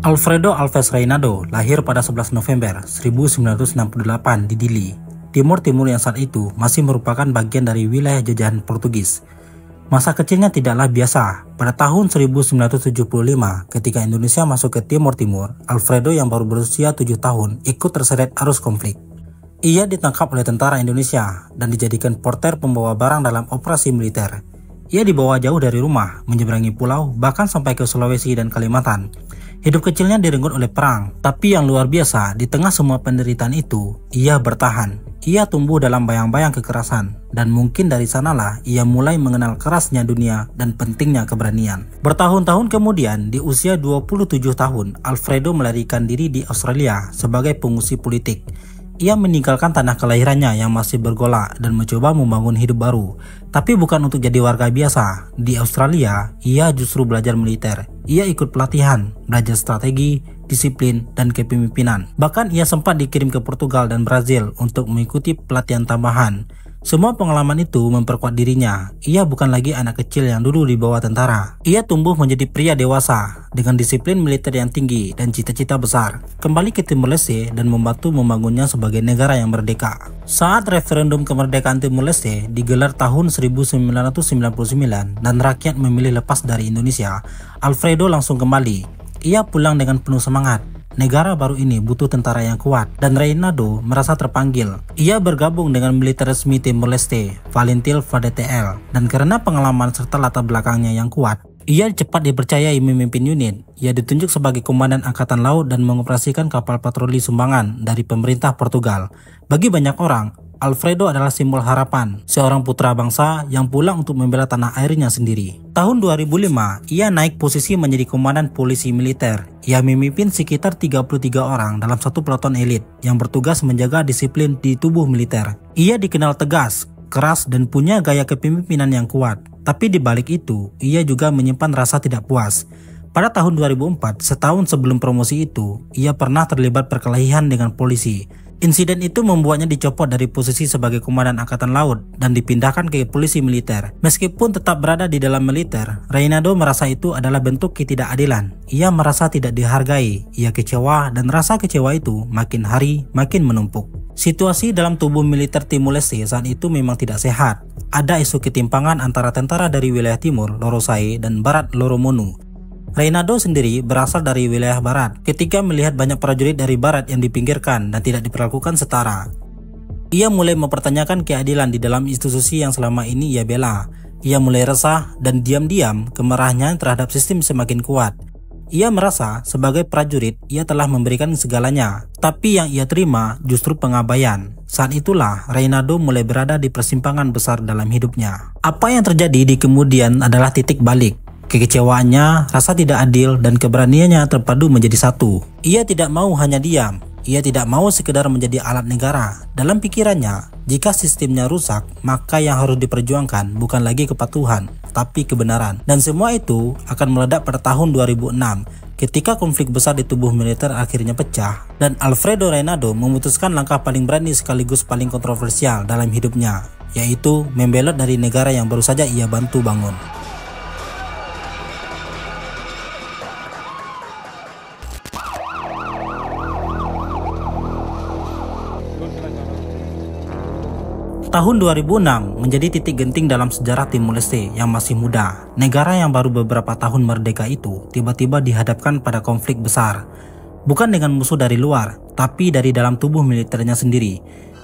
Alfredo Alves Reinado lahir pada 11 November 1968 di Dili, Timur Timur yang saat itu masih merupakan bagian dari wilayah jajahan Portugis. Masa kecilnya tidaklah biasa. Pada tahun 1975, ketika Indonesia masuk ke Timur Timur, Alfredo yang baru berusia 7 tahun ikut terseret arus konflik. Ia ditangkap oleh tentara Indonesia dan dijadikan porter pembawa barang dalam operasi militer. Ia dibawa jauh dari rumah, menyeberangi pulau, bahkan sampai ke Sulawesi dan Kalimantan. Hidup kecilnya direnggut oleh perang, tapi yang luar biasa, di tengah semua penderitaan itu, ia bertahan. Ia tumbuh dalam bayang-bayang kekerasan, dan mungkin dari sanalah ia mulai mengenal kerasnya dunia dan pentingnya keberanian. Bertahun-tahun kemudian, di usia 27 tahun, Alfredo melarikan diri di Australia sebagai pengungsi politik. Ia meninggalkan tanah kelahirannya yang masih bergolak dan mencoba membangun hidup baru. Tapi bukan untuk jadi warga biasa. Di Australia, ia justru belajar militer. Ia ikut pelatihan, belajar strategi, disiplin, dan kepemimpinan. Bahkan ia sempat dikirim ke Portugal dan Brazil untuk mengikuti pelatihan tambahan. Semua pengalaman itu memperkuat dirinya. Ia bukan lagi anak kecil yang dulu dibawa tentara. Ia tumbuh menjadi pria dewasa dengan disiplin militer yang tinggi dan cita-cita besar. Kembali ke Timor Leste dan membantu membangunnya sebagai negara yang merdeka. Saat referendum kemerdekaan Timor Leste digelar tahun 1999 dan rakyat memilih lepas dari Indonesia, Alfredo langsung kembali. Ia pulang dengan penuh semangat. Negara baru ini butuh tentara yang kuat, dan Reinado merasa terpanggil. Ia bergabung dengan militer resmi Timor Leste, Valentil VDTL, dan karena pengalaman serta latar belakangnya yang kuat, ia cepat dipercayai memimpin unit. Ia ditunjuk sebagai komandan angkatan laut dan mengoperasikan kapal patroli sumbangan dari pemerintah Portugal. Bagi banyak orang, Alfredo adalah simbol harapan, seorang putra bangsa yang pulang untuk membela tanah airnya sendiri. Tahun 2005, ia naik posisi menjadi komandan polisi militer. Ia memimpin sekitar 33 orang dalam satu peleton elit yang bertugas menjaga disiplin di tubuh militer. Ia dikenal tegas, keras, dan punya gaya kepemimpinan yang kuat. Tapi di balik itu, ia juga menyimpan rasa tidak puas. Pada tahun 2004, setahun sebelum promosi itu, ia pernah terlibat perkelahian dengan polisi. Insiden itu membuatnya dicopot dari posisi sebagai komandan angkatan laut dan dipindahkan ke polisi militer. Meskipun tetap berada di dalam militer, Reinado merasa itu adalah bentuk ketidakadilan. Ia merasa tidak dihargai, ia kecewa, dan rasa kecewa itu makin hari makin menumpuk. Situasi dalam tubuh militer Timor Leste saat itu memang tidak sehat. Ada isu ketimpangan antara tentara dari wilayah timur, Lorosai, dan barat, Loromonu. Reinado sendiri berasal dari wilayah barat ketika melihat banyak prajurit dari barat yang dipinggirkan dan tidak diperlakukan setara. Ia mulai mempertanyakan keadilan di dalam institusi yang selama ini ia bela. Ia mulai resah dan diam-diam kemarahannya terhadap sistem semakin kuat. Ia merasa sebagai prajurit ia telah memberikan segalanya, tapi yang ia terima justru pengabaian. Saat itulah Reinado mulai berada di persimpangan besar dalam hidupnya. Apa yang terjadi di kemudian adalah titik balik. Kekecewaannya, rasa tidak adil, dan keberaniannya terpadu menjadi satu. Ia tidak mau hanya diam. Ia tidak mau sekedar menjadi alat negara. Dalam pikirannya, jika sistemnya rusak, maka yang harus diperjuangkan bukan lagi kepatuhan, tapi kebenaran. Dan semua itu akan meledak pada tahun 2006, ketika konflik besar di tubuh militer akhirnya pecah, dan Alfredo Reinado memutuskan langkah paling berani sekaligus paling kontroversial dalam hidupnya, yaitu membelot dari negara yang baru saja ia bantu bangun. Tahun 2006 menjadi titik genting dalam sejarah Timor Leste yang masih muda. Negara yang baru beberapa tahun merdeka itu tiba-tiba dihadapkan pada konflik besar. Bukan dengan musuh dari luar, tapi dari dalam tubuh militernya sendiri.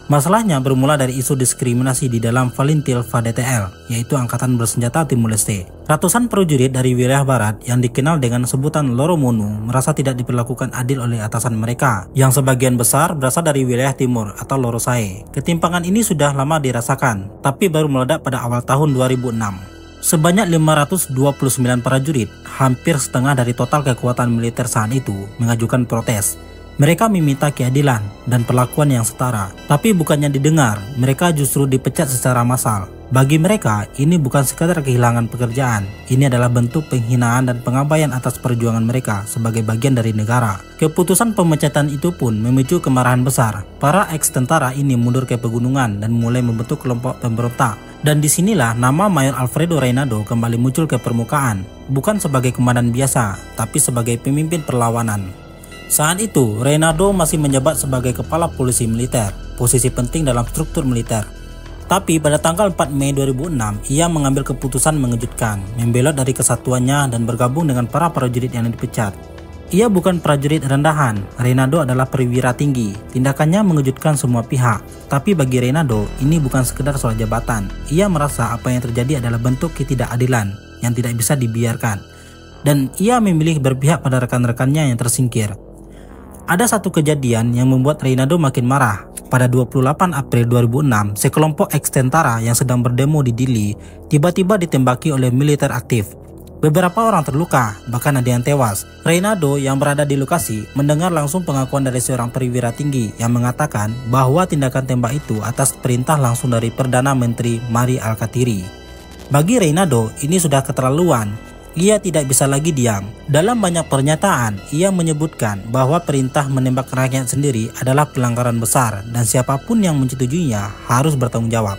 Masalahnya bermula dari isu diskriminasi di dalam Valentil VDTL, yaitu Angkatan Bersenjata Timor Leste. Ratusan prajurit dari wilayah barat yang dikenal dengan sebutan Loromonu merasa tidak diperlakukan adil oleh atasan mereka, yang sebagian besar berasal dari wilayah timur atau Lorosai. Ketimpangan ini sudah lama dirasakan, tapi baru meledak pada awal tahun 2006. Sebanyak 529 prajurit, hampir setengah dari total kekuatan militer saat itu, mengajukan protes. Mereka meminta keadilan dan perlakuan yang setara, tapi bukannya didengar, mereka justru dipecat secara massal. Bagi mereka, ini bukan sekadar kehilangan pekerjaan, ini adalah bentuk penghinaan dan pengabaian atas perjuangan mereka sebagai bagian dari negara. Keputusan pemecatan itu pun memicu kemarahan besar. Para eks-tentara ini mundur ke pegunungan dan mulai membentuk kelompok pemberontak. Dan disinilah nama Mayor Alfredo Reinado kembali muncul ke permukaan, bukan sebagai komandan biasa, tapi sebagai pemimpin perlawanan. Saat itu, Reinado masih menjabat sebagai kepala polisi militer, posisi penting dalam struktur militer. Tapi pada tanggal 4 Mei 2006, ia mengambil keputusan mengejutkan, membelot dari kesatuannya dan bergabung dengan para prajurit yang dipecat. Ia bukan prajurit rendahan, Reinado adalah perwira tinggi. Tindakannya mengejutkan semua pihak. Tapi bagi Reinado, ini bukan sekedar soal jabatan. Ia merasa apa yang terjadi adalah bentuk ketidakadilan yang tidak bisa dibiarkan. Dan ia memilih berpihak pada rekan-rekannya yang tersingkir. Ada satu kejadian yang membuat Reinado makin marah. Pada 28 April 2006, sekelompok eks-tentara yang sedang berdemo di Dili tiba-tiba ditembaki oleh militer aktif. Beberapa orang terluka, bahkan ada yang tewas. Reinado yang berada di lokasi mendengar langsung pengakuan dari seorang perwira tinggi yang mengatakan bahwa tindakan tembak itu atas perintah langsung dari Perdana Menteri Mari Alkatiri. Bagi Reinado, ini sudah keterlaluan. Ia tidak bisa lagi diam. Dalam banyak pernyataan, ia menyebutkan bahwa perintah menembak rakyat sendiri adalah pelanggaran besar dan siapapun yang menyetujuinya harus bertanggung jawab.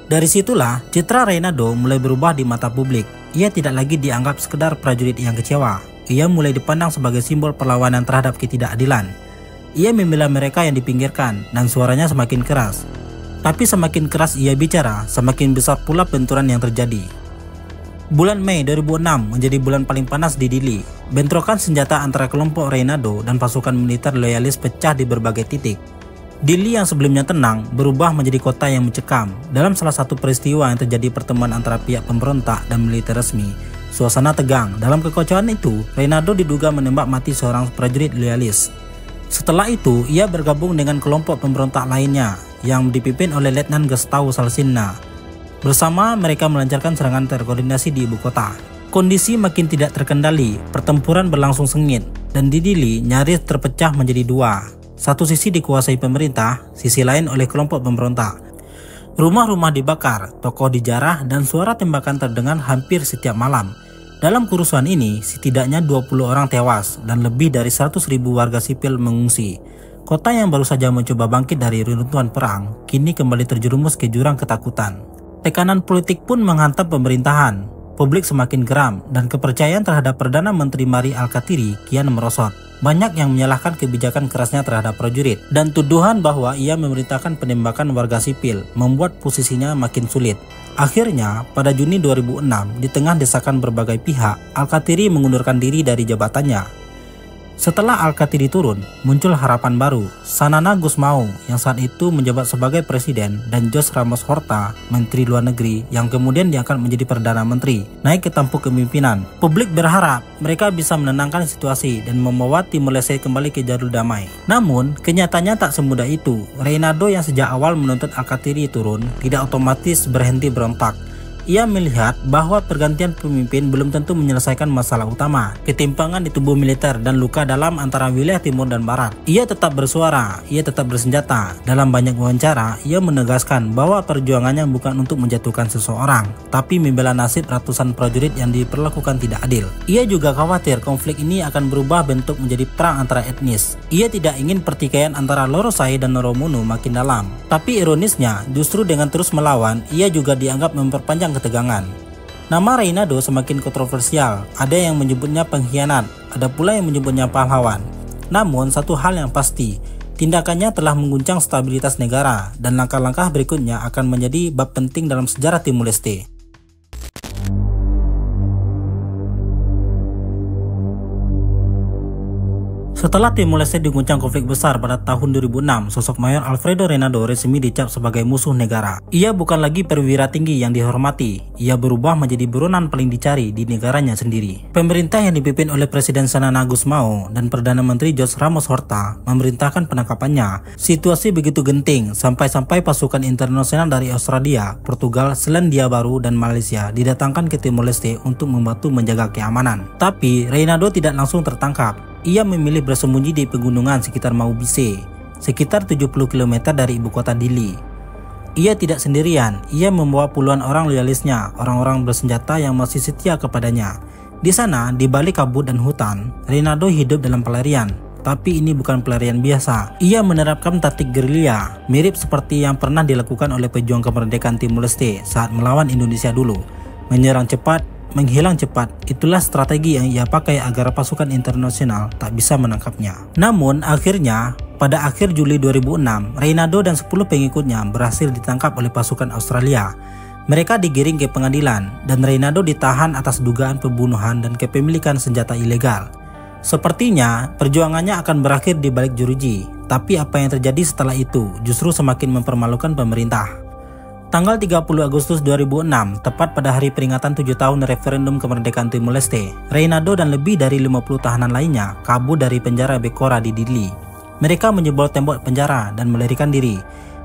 Dari situlah, citra Reinado mulai berubah di mata publik. Ia tidak lagi dianggap sekedar prajurit yang kecewa. Ia mulai dipandang sebagai simbol perlawanan terhadap ketidakadilan. Ia membela mereka yang dipinggirkan dan suaranya semakin keras. Tapi semakin keras ia bicara, semakin besar pula benturan yang terjadi. Bulan Mei 2006 menjadi bulan paling panas di Dili. Bentrokan senjata antara kelompok Reinado dan pasukan militer loyalis pecah di berbagai titik. Dili yang sebelumnya tenang berubah menjadi kota yang mencekam. Dalam salah satu peristiwa yang terjadi pertemuan antara pihak pemberontak dan militer resmi, suasana tegang. Dalam kekacauan itu, Reinado diduga menembak mati seorang prajurit loyalis. Setelah itu, ia bergabung dengan kelompok pemberontak lainnya yang dipimpin oleh Letnan Gustavo Salsinna. Bersama mereka melancarkan serangan terkoordinasi di ibu kota. Kondisi makin tidak terkendali, pertempuran berlangsung sengit, dan di Dili nyaris terpecah menjadi dua. Satu sisi dikuasai pemerintah, sisi lain oleh kelompok pemberontak. Rumah-rumah dibakar, tokoh dijarah, dan suara tembakan terdengar hampir setiap malam. Dalam kerusuhan ini, setidaknya 20 orang tewas dan lebih dari 100.000 warga sipil mengungsi. Kota yang baru saja mencoba bangkit dari reruntuhan perang, kini kembali terjerumus ke jurang ketakutan. Tekanan politik pun menghantam pemerintahan. Publik semakin geram dan kepercayaan terhadap Perdana Menteri Mari Alkatiri kian merosot. Banyak yang menyalahkan kebijakan kerasnya terhadap prajurit dan tuduhan bahwa ia memerintahkan penembakan warga sipil membuat posisinya makin sulit. Akhirnya, pada Juni 2006, di tengah desakan berbagai pihak, Alkatiri mengundurkan diri dari jabatannya. Setelah Alkatiri turun, muncul harapan baru. Xanana Gusmão yang saat itu menjabat sebagai presiden dan José Ramos Horta, menteri luar negeri yang kemudian diangkat menjadi perdana menteri, naik ke tampuk kepemimpinan. Publik berharap mereka bisa menenangkan situasi dan membawa Timor Leste kembali ke jalur damai. Namun, kenyataannya tak semudah itu. Reinado yang sejak awal menuntut Alkatiri turun tidak otomatis berhenti berontak. Ia melihat bahwa pergantian pemimpin belum tentu menyelesaikan masalah utama, ketimpangan di tubuh militer dan luka dalam antara wilayah timur dan barat. Ia tetap bersuara, ia tetap bersenjata. Dalam banyak wawancara, ia menegaskan bahwa perjuangannya bukan untuk menjatuhkan seseorang, tapi membela nasib ratusan prajurit yang diperlakukan tidak adil. Ia juga khawatir konflik ini akan berubah bentuk menjadi perang antara etnis. Ia tidak ingin pertikaian antara Lorosai dan Noromunu makin dalam. Tapi ironisnya, justru dengan terus melawan, ia juga dianggap memperpanjang ketegangan. Nama Reinado semakin kontroversial. Ada yang menyebutnya pengkhianat, ada pula yang menyebutnya pahlawan. Namun satu hal yang pasti, tindakannya telah mengguncang stabilitas negara dan langkah-langkah berikutnya akan menjadi bab penting dalam sejarah Timor Leste. Setelah Timor Leste diguncang konflik besar pada tahun 2006, sosok Mayor Alfredo Reinado resmi dicap sebagai musuh negara. Ia bukan lagi perwira tinggi yang dihormati, ia berubah menjadi buronan paling dicari di negaranya sendiri. Pemerintah yang dipimpin oleh Presiden Xanana Gusmão dan Perdana Menteri José Ramos Horta memerintahkan penangkapannya. Situasi begitu genting sampai-sampai pasukan internasional dari Australia, Portugal, Selandia Baru, dan Malaysia didatangkan ke Timor Leste untuk membantu menjaga keamanan. Tapi Reinado tidak langsung tertangkap. ia memilih bersembunyi di pegunungan sekitar Maubise, sekitar 70 km dari ibu kota Dili. Ia tidak sendirian, ia membawa puluhan orang loyalisnya, orang-orang bersenjata yang masih setia kepadanya. Di sana, di balik kabut dan hutan, Reynaldo hidup dalam pelarian. Tapi ini bukan pelarian biasa. Ia menerapkan taktik gerilya, mirip seperti yang pernah dilakukan oleh pejuang kemerdekaan Timor Leste saat melawan Indonesia dulu. Menyerang cepat, menghilang cepat, itulah strategi yang ia pakai agar pasukan internasional tak bisa menangkapnya. Namun akhirnya, pada akhir Juli 2006, Reynaldo dan 10 pengikutnya berhasil ditangkap oleh pasukan Australia. Mereka digiring ke pengadilan dan Reynaldo ditahan atas dugaan pembunuhan dan kepemilikan senjata ilegal. Sepertinya perjuangannya akan berakhir di balik jeruji, tapi apa yang terjadi setelah itu justru semakin mempermalukan pemerintah. Tanggal 30 Agustus 2006, tepat pada hari peringatan 7 tahun referendum kemerdekaan Timor Leste, Reynaldo dan lebih dari 50 tahanan lainnya kabur dari penjara Bekora di Dili. Mereka menjebol tembok penjara dan melarikan diri.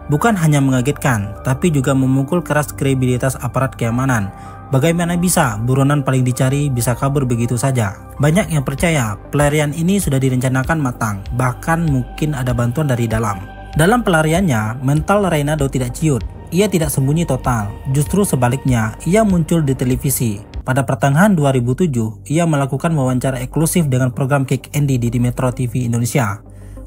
Bukan hanya mengagetkan, tapi juga memukul keras kredibilitas aparat keamanan. Bagaimana bisa buronan paling dicari bisa kabur begitu saja? Banyak yang percaya pelarian ini sudah direncanakan matang, bahkan mungkin ada bantuan dari dalam. Dalam pelariannya, mental Reynaldo tidak ciut. Ia tidak sembunyi total, justru sebaliknya, ia muncul di televisi. Pada pertengahan 2007, ia melakukan wawancara eksklusif dengan program Kick Andy di Metro TV Indonesia.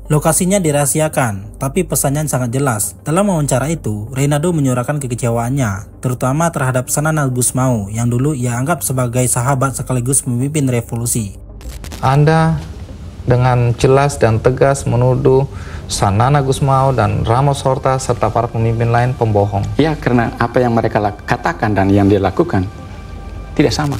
Lokasinya dirahasiakan, tapi pesannya sangat jelas. Dalam wawancara itu, Reynaldo menyuarakan kekecewaannya, terutama terhadap Sanana Gusmão yang dulu ia anggap sebagai sahabat sekaligus pemimpin revolusi. Anda dengan jelas dan tegas menuduh Sanana Gusmão dan Ramos Horta serta para pemimpin lain pembohong. Ya, karena apa yang mereka katakan dan yang dia lakukan tidak sama.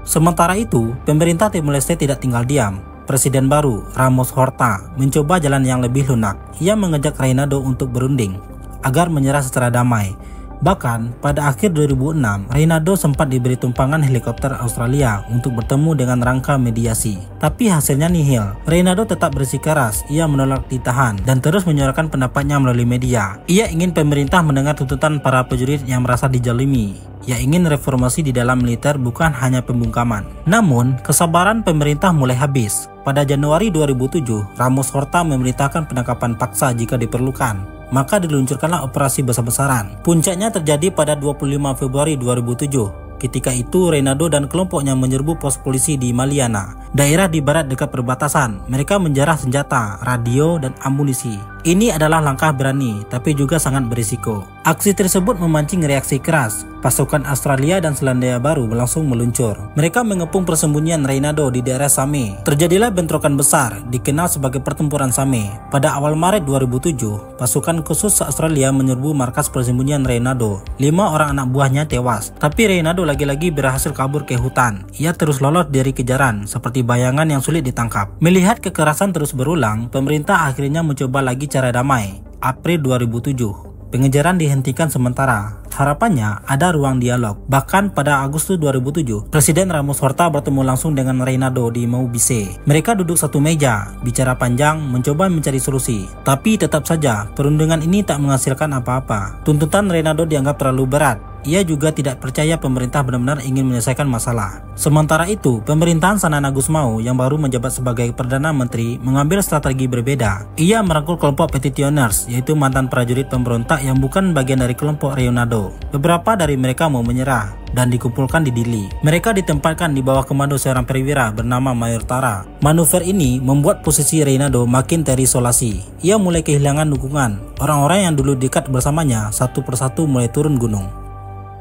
Sementara itu, pemerintah Timor Leste tidak tinggal diam. Presiden baru, Ramos Horta, mencoba jalan yang lebih lunak. Ia mengajak Reynaldo untuk berunding agar menyerah secara damai. Bahkan, pada akhir 2006, Reynaldo sempat diberi tumpangan helikopter Australia untuk bertemu dengan rangka mediasi. Tapi hasilnya nihil. Reynaldo tetap bersikeras, ia menolak ditahan dan terus menyuarakan pendapatnya melalui media. Ia ingin pemerintah mendengar tuntutan para prajurit yang merasa dijolimi. Ia ingin reformasi di dalam militer, bukan hanya pembungkaman. Namun, kesabaran pemerintah mulai habis. Pada Januari 2007, Ramos Horta memerintahkan penangkapan paksa jika diperlukan. Maka diluncurkanlah operasi besar-besaran. Puncaknya terjadi pada 25 Februari 2007. Ketika itu, Reynaldo dan kelompoknya menyerbu pos polisi di Maliana, daerah di barat dekat perbatasan. Mereka menjarah senjata, radio, dan amunisi. Ini adalah langkah berani, tapi juga sangat berisiko. Aksi tersebut memancing reaksi keras. Pasukan Australia dan Selandia Baru langsung meluncur. Mereka mengepung persembunyian Reynaldo di daerah Same. Terjadilah bentrokan besar, dikenal sebagai pertempuran Same. Pada awal Maret 2007, pasukan khusus Australia menyerbu markas persembunyian Reynaldo. 5 orang anak buahnya tewas, tapi Reynaldo lagi-lagi berhasil kabur ke hutan. Ia terus lolos dari kejaran, seperti bayangan yang sulit ditangkap. Melihat kekerasan terus berulang, pemerintah akhirnya mencoba lagi cara damai. April 2007, pengejaran dihentikan sementara. Harapannya ada ruang dialog. Bahkan pada Agustus 2007, Presiden Ramos Horta bertemu langsung dengan Reynaldo di Maubise. Mereka duduk satu meja, bicara panjang, mencoba mencari solusi. Tapi tetap saja, perundingan ini tak menghasilkan apa-apa. Tuntutan Reynaldo dianggap terlalu berat. Ia juga tidak percaya pemerintah benar-benar ingin menyelesaikan masalah. Sementara itu, pemerintahan Sanana Gusmão yang baru menjabat sebagai Perdana Menteri mengambil strategi berbeda. Ia merangkul kelompok petitioners, yaitu mantan prajurit pemberontak yang bukan bagian dari kelompok Reynaldo. Beberapa dari mereka mau menyerah dan dikumpulkan di Dili. Mereka ditempatkan di bawah komando seorang perwira bernama Mayor Tara. Manuver ini membuat posisi Reynaldo makin terisolasi. Ia mulai kehilangan dukungan. Orang-orang yang dulu dekat bersamanya satu persatu mulai turun gunung.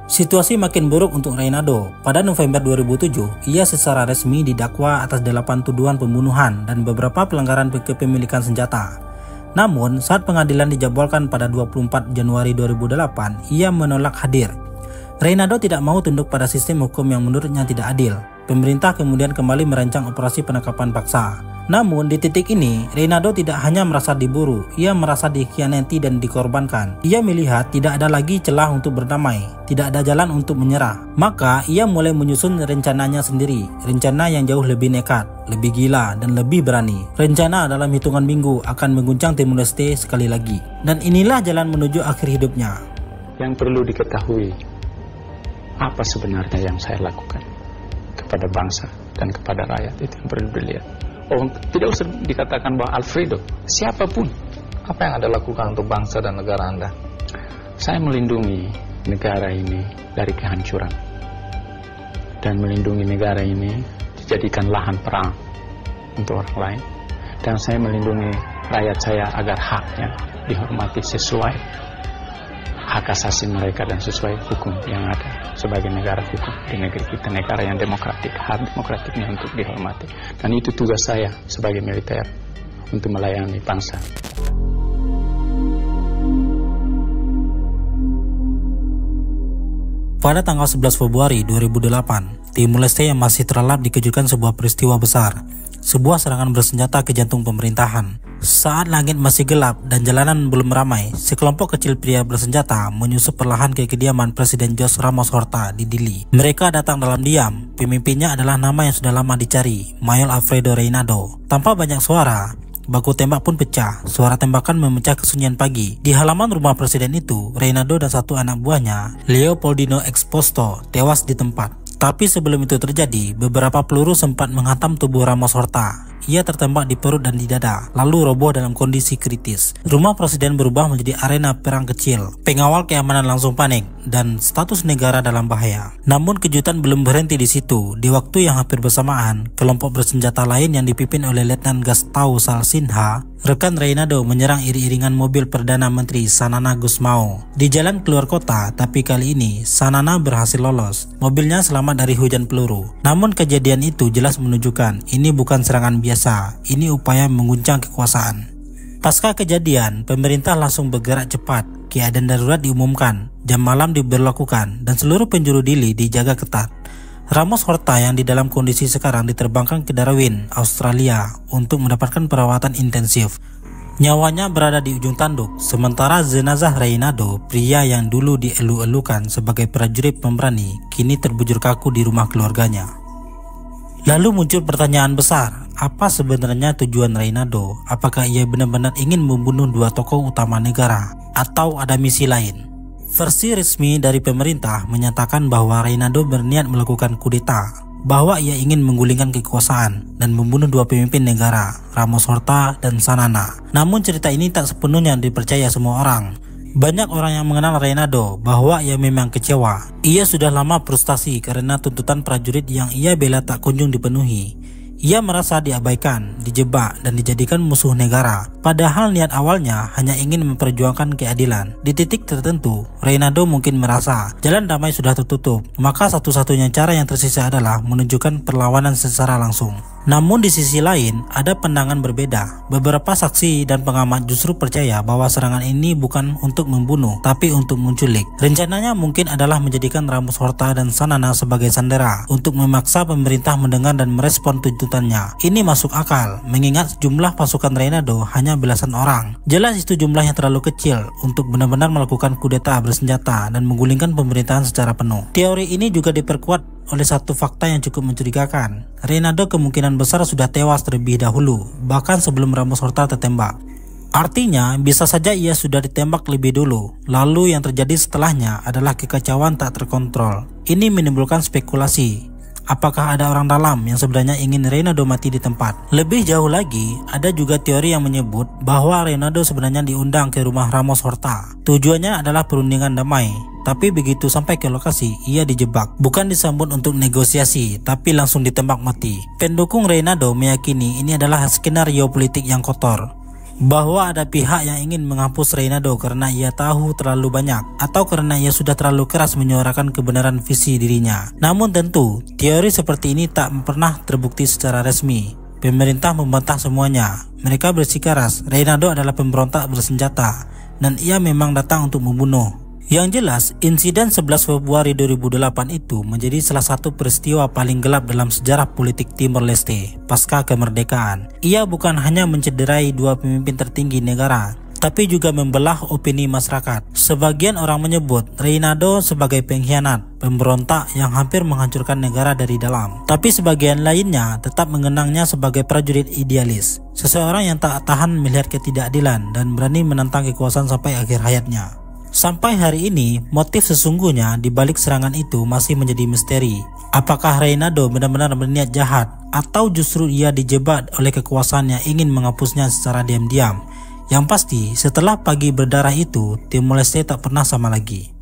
Situasi makin buruk untuk Reynaldo. Pada November 2007, ia secara resmi didakwa atas 8 tuduhan pembunuhan dan beberapa pelanggaran kepemilikan senjata. Namun, saat pengadilan dijadwalkan pada 24 Januari 2008, ia menolak hadir. Reynaldo tidak mau tunduk pada sistem hukum yang menurutnya tidak adil. Pemerintah kemudian kembali merancang operasi penangkapan paksa. Namun di titik ini, Reynaldo tidak hanya merasa diburu, ia merasa dikhianati dan dikorbankan. Ia melihat tidak ada lagi celah untuk berdamai, tidak ada jalan untuk menyerah. Maka ia mulai menyusun rencananya sendiri, rencana yang jauh lebih nekat, lebih gila, dan lebih berani. Rencana dalam hitungan minggu akan mengguncang Timor Leste sekali lagi. Dan inilah jalan menuju akhir hidupnya. Yang perlu diketahui, apa sebenarnya yang saya lakukan kepada bangsa dan kepada rakyat, itu yang perlu dilihat. tidak usah dikatakan bahwa Alfredo, siapapun. Apa yang Anda lakukan untuk bangsa dan negara Anda? Saya melindungi negara ini dari kehancuran. Dan melindungi negara ini dijadikan lahan perang untuk orang lain. Dan saya melindungi rakyat saya agar haknya dihormati sesuai hak asasi mereka dan sesuai hukum yang ada sebagai negara hukum di negeri kita, negara yang demokratik, hak demokratiknya untuk dihormati. Dan itu tugas saya sebagai militer untuk melayani bangsa. Pada tanggal 11 Februari 2008, Timor Leste yang masih terlelap dikejutkan sebuah peristiwa besar, sebuah serangan bersenjata ke jantung pemerintahan. Saat langit masih gelap dan jalanan belum ramai, sekelompok kecil pria bersenjata menyusup perlahan ke kediaman Presiden Jose Ramos Horta di Dili. Mereka datang dalam diam. Pemimpinnya adalah nama yang sudah lama dicari, Mayor Alfredo Reinado. Tanpa banyak suara, baku tembak pun pecah. Suara tembakan memecah kesunyian pagi. Di halaman rumah presiden itu, Reinado dan satu anak buahnya, Leopoldino Exposto, tewas di tempat. Tapi sebelum itu terjadi, beberapa peluru sempat menghantam tubuh Ramos Horta. Ia tertembak di perut dan di dada, lalu roboh dalam kondisi kritis. Rumah presiden berubah menjadi arena perang kecil. Pengawal keamanan langsung panik dan status negara dalam bahaya. Namun kejutan belum berhenti di situ. Di waktu yang hampir bersamaan, kelompok bersenjata lain yang dipimpin oleh Letnan Gastão Salsinha, rekan Reinado, menyerang iring-iringan mobil Perdana Menteri Sanana Gusmão di jalan keluar kota. Tapi kali ini Sanana berhasil lolos. Mobilnya selamat dari hujan peluru. Namun kejadian itu jelas menunjukkan ini bukan serangan biasa, ini upaya mengguncang kekuasaan. Pasca kejadian, pemerintah langsung bergerak cepat. Keadaan darurat diumumkan, jam malam diberlakukan, dan seluruh penjuru Dili dijaga ketat. Ramos Horta yang di dalam kondisi sekarang diterbangkan ke Darwin, Australia untuk mendapatkan perawatan intensif. Nyawanya berada di ujung tanduk, sementara jenazah Reinado, pria yang dulu dielu-elukan sebagai prajurit pemberani, kini terbujur kaku di rumah keluarganya. Lalu muncul pertanyaan besar, apa sebenarnya tujuan Reinado? Apakah ia benar-benar ingin membunuh dua tokoh utama negara, atau ada misi lain? Versi resmi dari pemerintah menyatakan bahwa Reinado berniat melakukan kudeta, bahwa ia ingin menggulingkan kekuasaan dan membunuh dua pemimpin negara, Ramos Horta dan Sanana. Namun cerita ini tak sepenuhnya dipercaya semua orang. Banyak orang yang mengenal Reinado bahwa ia memang kecewa. Ia sudah lama frustasi karena tuntutan prajurit yang ia bela tak kunjung dipenuhi. Ia merasa diabaikan, dijebak, dan dijadikan musuh negara. Padahal niat awalnya hanya ingin memperjuangkan keadilan. Di titik tertentu, Reinado mungkin merasa jalan damai sudah tertutup. Maka satu-satunya cara yang tersisa adalah menunjukkan perlawanan secara langsung. Namun di sisi lain, ada pandangan berbeda. Beberapa saksi dan pengamat justru percaya bahwa serangan ini bukan untuk membunuh, tapi untuk menculik. Rencananya mungkin adalah menjadikan Ramos Horta dan Sanana sebagai sandera untuk memaksa pemerintah mendengar dan merespon tuntutannya. Ini masuk akal, mengingat jumlah pasukan Reinado hanya belasan orang. Jelas itu jumlahnya terlalu kecil untuk benar-benar melakukan kudeta bersenjata dan menggulingkan pemerintahan secara penuh. Teori ini juga diperkuat oleh satu fakta yang cukup mencurigakan. Reinado kemungkinan besar sudah tewas terlebih dahulu, bahkan sebelum Ramos Horta tertembak. Artinya, bisa saja ia sudah ditembak lebih dulu, lalu yang terjadi setelahnya adalah kekacauan tak terkontrol. Ini menimbulkan spekulasi. Apakah ada orang dalam yang sebenarnya ingin Reinado mati di tempat? Lebih jauh lagi, ada juga teori yang menyebut bahwa Reinado sebenarnya diundang ke rumah Ramos Horta. Tujuannya adalah perundingan damai. Tapi begitu sampai ke lokasi, ia dijebak. Bukan disambut untuk negosiasi, tapi langsung ditembak mati. Pendukung Reinado meyakini ini adalah skenario politik yang kotor. Bahwa ada pihak yang ingin menghapus Reinado karena ia tahu terlalu banyak, atau karena ia sudah terlalu keras menyuarakan kebenaran visi dirinya. Namun tentu, teori seperti ini tak pernah terbukti secara resmi. Pemerintah membantah semuanya. Mereka bersikeras Reinado adalah pemberontak bersenjata, dan ia memang datang untuk membunuh. Yang jelas, insiden 11 Februari 2008 itu menjadi salah satu peristiwa paling gelap dalam sejarah politik Timor Leste pasca kemerdekaan. Ia bukan hanya mencederai dua pemimpin tertinggi negara, tapi juga membelah opini masyarakat. Sebagian orang menyebut Reinado sebagai pengkhianat, pemberontak yang hampir menghancurkan negara dari dalam. Tapi sebagian lainnya tetap mengenangnya sebagai prajurit idealis, seseorang yang tak tahan melihat ketidakadilan dan berani menentang kekuasaan sampai akhir hayatnya. Sampai hari ini, motif sesungguhnya di balik serangan itu masih menjadi misteri. Apakah Reynaldo benar-benar berniat jahat atau justru ia dijebak oleh kekuasaan yang ingin menghapusnya secara diam-diam? Yang pasti, setelah pagi berdarah itu, Timor Leste tak pernah sama lagi.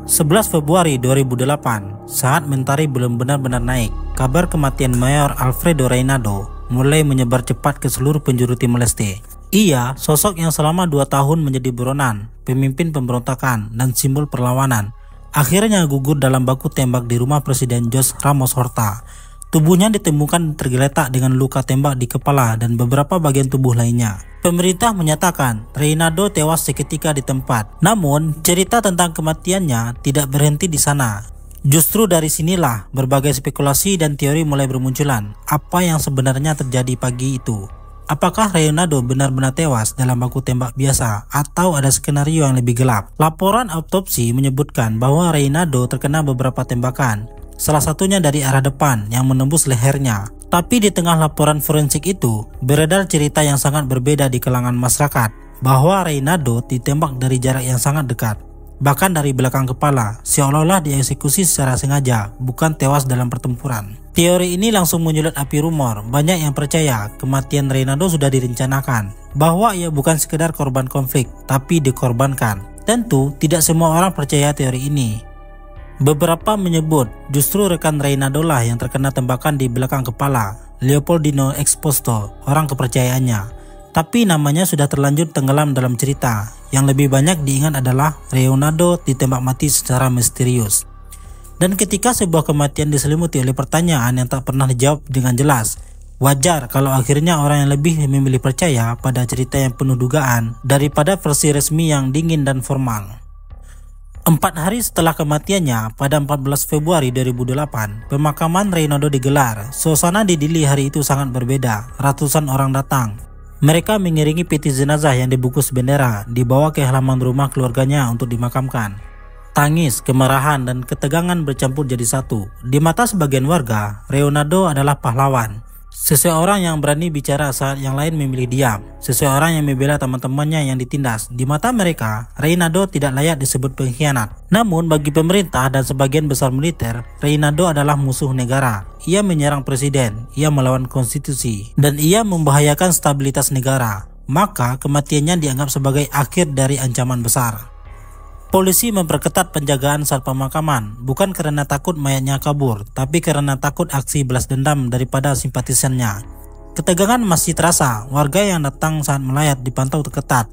(11 Februari 2008), saat mentari belum benar-benar naik, kabar kematian Mayor Alfredo Reynaldo mulai menyebar cepat ke seluruh penjuru Timor Leste. Ia, sosok yang selama 2 tahun menjadi buronan, pemimpin pemberontakan, dan simbol perlawanan, akhirnya gugur dalam baku tembak di rumah Presiden José Ramos Horta. Tubuhnya ditemukan tergeletak dengan luka tembak di kepala dan beberapa bagian tubuh lainnya. Pemerintah menyatakan Reynaldo tewas seketika di tempat. Namun, cerita tentang kematiannya tidak berhenti di sana. Justru dari sinilah berbagai spekulasi dan teori mulai bermunculan. Apa yang sebenarnya terjadi pagi itu? Apakah Reynaldo benar-benar tewas dalam baku tembak biasa atau ada skenario yang lebih gelap? Laporan autopsi menyebutkan bahwa Reynaldo terkena beberapa tembakan, salah satunya dari arah depan yang menembus lehernya. Tapi di tengah laporan forensik itu, beredar cerita yang sangat berbeda di kalangan masyarakat, bahwa Reynaldo ditembak dari jarak yang sangat dekat, bahkan dari belakang kepala, seolah-olah dieksekusi secara sengaja, bukan tewas dalam pertempuran. Teori ini langsung menyulut api rumor. Banyak yang percaya kematian Reynaldo sudah direncanakan, bahwa ia bukan sekedar korban konflik, tapi dikorbankan. Tentu, tidak semua orang percaya teori ini. Beberapa menyebut justru rekan Reynaldo lah yang terkena tembakan di belakang kepala, Leopoldino Exposto, orang kepercayaannya. Tapi namanya sudah terlanjur tenggelam dalam cerita. Yang lebih banyak diingat adalah Reynaldo ditembak mati secara misterius. Dan ketika sebuah kematian diselimuti oleh pertanyaan yang tak pernah dijawab dengan jelas, wajar kalau akhirnya orang yang lebih memilih percaya pada cerita yang penuh dugaan daripada versi resmi yang dingin dan formal. 4 hari setelah kematiannya, pada 14 Februari 2008, pemakaman Reynaldo digelar. Suasana di Dili hari itu sangat berbeda. Ratusan orang datang. Mereka mengiringi peti jenazah yang dibungkus bendera, dibawa ke halaman rumah keluarganya untuk dimakamkan. Tangis, kemarahan, dan ketegangan bercampur jadi satu. Di mata sebagian warga, Reynaldo adalah pahlawan. Seseorang yang berani bicara saat yang lain memilih diam. Seseorang yang membela teman-temannya yang ditindas. Di mata mereka, Reynaldo tidak layak disebut pengkhianat. Namun bagi pemerintah dan sebagian besar militer, Reynaldo adalah musuh negara. Ia menyerang presiden, ia melawan konstitusi, dan ia membahayakan stabilitas negara. Maka kematiannya dianggap sebagai akhir dari ancaman besar. Polisi memperketat penjagaan saat pemakaman, bukan karena takut mayatnya kabur, tapi karena takut aksi balas dendam daripada simpatisannya. Ketegangan masih terasa, warga yang datang saat melayat dipantau ketat.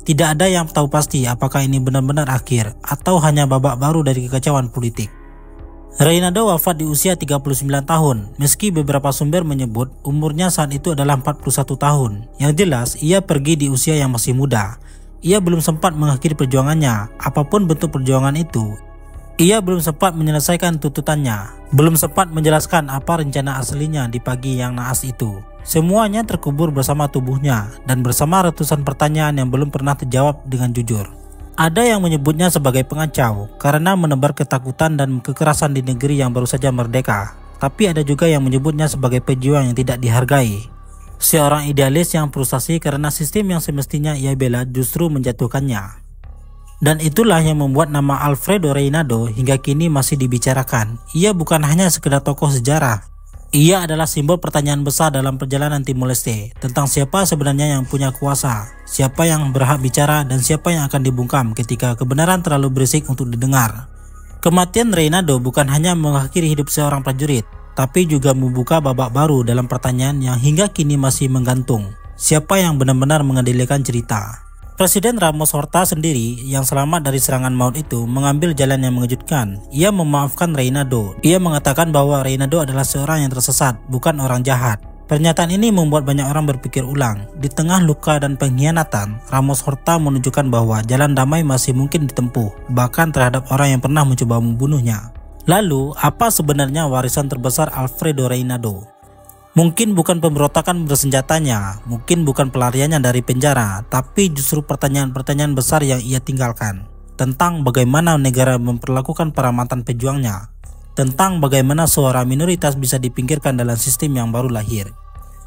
Tidak ada yang tahu pasti apakah ini benar-benar akhir, atau hanya babak baru dari kekacauan politik. Reynaldo wafat di usia 39 tahun, meski beberapa sumber menyebut umurnya saat itu adalah 41 tahun. Yang jelas, ia pergi di usia yang masih muda. Ia belum sempat mengakhiri perjuangannya, apapun bentuk perjuangan itu. Ia belum sempat menyelesaikan tuntutannya, belum sempat menjelaskan apa rencana aslinya di pagi yang naas itu. Semuanya terkubur bersama tubuhnya, dan bersama ratusan pertanyaan yang belum pernah terjawab dengan jujur. Ada yang menyebutnya sebagai pengacau, karena menebar ketakutan dan kekerasan di negeri yang baru saja merdeka. Tapi ada juga yang menyebutnya sebagai pejuang yang tidak dihargai. Seorang idealis yang frustasi karena sistem yang semestinya ia bela justru menjatuhkannya. Dan itulah yang membuat nama Alfredo Reynaldo hingga kini masih dibicarakan. Ia bukan hanya sekedar tokoh sejarah. Ia adalah simbol pertanyaan besar dalam perjalanan Timor Leste tentang siapa sebenarnya yang punya kuasa, siapa yang berhak bicara, dan siapa yang akan dibungkam ketika kebenaran terlalu berisik untuk didengar. Kematian Reynaldo bukan hanya mengakhiri hidup seorang prajurit, tapi juga membuka babak baru dalam pertanyaan yang hingga kini masih menggantung. Siapa yang benar-benar mengendalikan cerita? Presiden Ramos Horta sendiri yang selamat dari serangan maut itu mengambil jalan yang mengejutkan. Ia memaafkan Reynaldo. Ia mengatakan bahwa Reynaldo adalah seorang yang tersesat, bukan orang jahat. Pernyataan ini membuat banyak orang berpikir ulang. Di tengah luka dan pengkhianatan, Ramos Horta menunjukkan bahwa jalan damai masih mungkin ditempuh, bahkan terhadap orang yang pernah mencoba membunuhnya. Lalu, apa sebenarnya warisan terbesar Alfredo Reynaldo? Mungkin bukan pemberontakan bersenjatanya, mungkin bukan pelariannya dari penjara, tapi justru pertanyaan-pertanyaan besar yang ia tinggalkan. Tentang bagaimana negara memperlakukan para mantan pejuangnya. Tentang bagaimana suara minoritas bisa dipinggirkan dalam sistem yang baru lahir.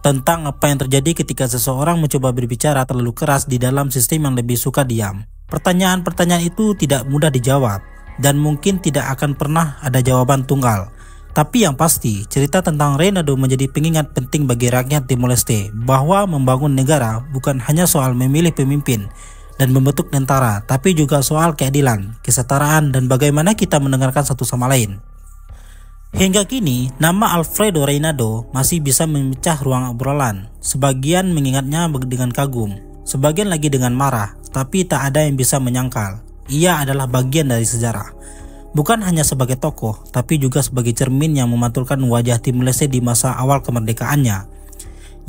tentang apa yang terjadi ketika seseorang mencoba berbicara terlalu keras di dalam sistem yang lebih suka diam. Pertanyaan-pertanyaan itu tidak mudah dijawab, dan mungkin tidak akan pernah ada jawaban tunggal. Tapi yang pasti, cerita tentang Reinado menjadi pengingat penting bagi rakyat Timor Leste bahwa membangun negara bukan hanya soal memilih pemimpin dan membentuk tentara, tapi juga soal keadilan, kesetaraan, dan bagaimana kita mendengarkan satu sama lain. Hingga kini, nama Alfredo Reinado masih bisa memecah ruang obrolan. Sebagian mengingatnya dengan kagum, sebagian lagi dengan marah, tapi tak ada yang bisa menyangkal. Ia adalah bagian dari sejarah. Bukan hanya sebagai tokoh, tapi juga sebagai cermin yang memantulkan wajah Timor Leste di masa awal kemerdekaannya.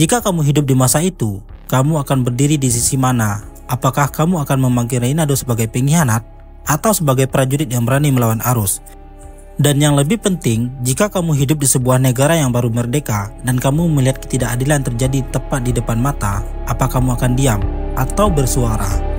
Jika kamu hidup di masa itu, kamu akan berdiri di sisi mana? Apakah kamu akan memanggil Reinado sebagai pengkhianat atau sebagai prajurit yang berani melawan arus? Dan yang lebih penting, jika kamu hidup di sebuah negara yang baru merdeka dan kamu melihat ketidakadilan terjadi tepat di depan mata, apa kamu akan diam atau bersuara?